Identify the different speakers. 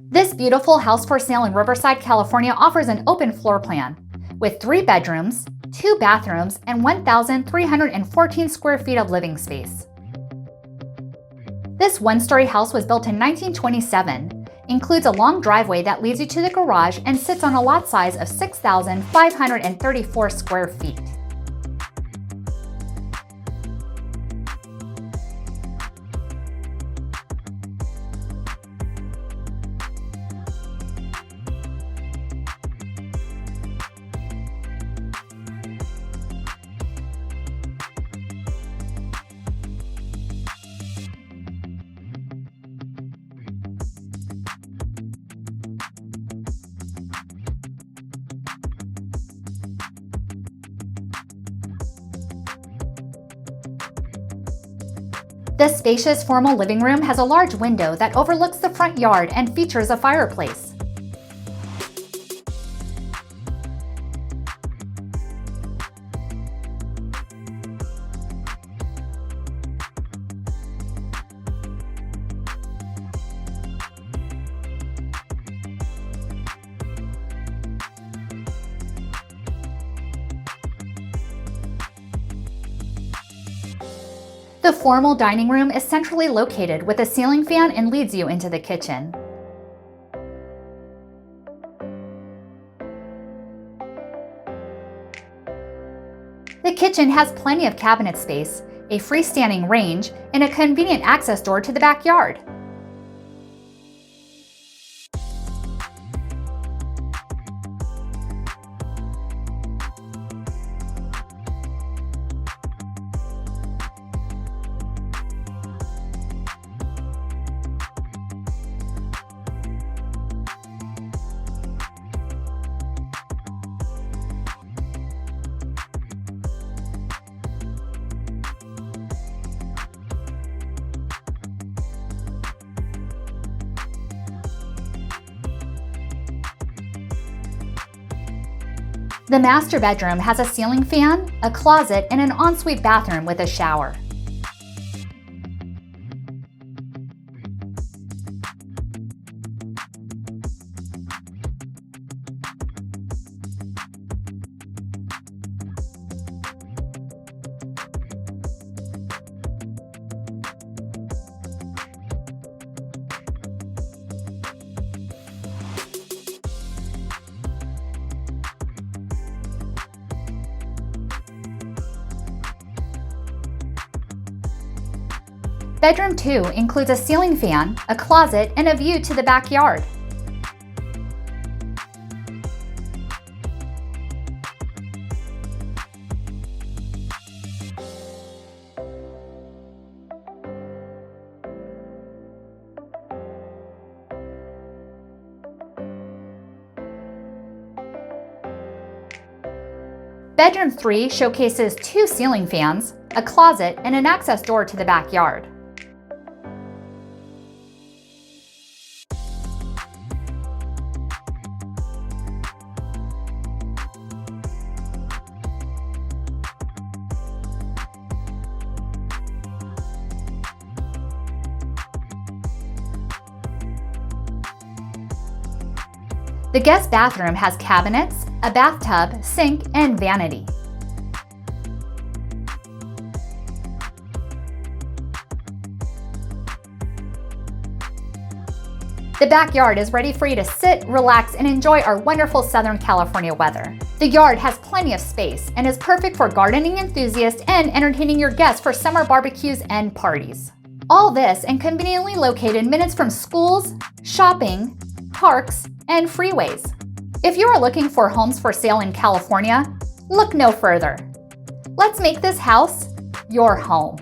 Speaker 1: This beautiful house for sale in Riverside, California offers an open floor plan with 3 bedrooms, 2 bathrooms, and 1,314 square feet of living space. This one-story house was built in 1927, includes a long driveway that leads you to the garage, and sits on a lot size of 6,534 square feet. The spacious formal living room has a large window that overlooks the front yard and features a fireplace. The formal dining room is centrally located with a ceiling fan and leads you into the kitchen. The kitchen has plenty of cabinet space, a freestanding range, and a convenient access door to the backyard. The master bedroom has a ceiling fan, a closet, and an ensuite bathroom with a shower. Bedroom 2 includes a ceiling fan, a closet, and a view to the backyard. Bedroom 3 showcases 2 ceiling fans, a closet, and an access door to the backyard. The guest bathroom has cabinets, a bathtub, sink, and vanity. The backyard is ready for you to sit, relax, and enjoy our wonderful Southern California weather. The yard has plenty of space and is perfect for gardening enthusiasts and entertaining your guests for summer barbecues and parties. All this and conveniently located minutes from schools, shopping, parks, and freeways. If you are looking for homes for sale in California, look no further. Let's make this house your home.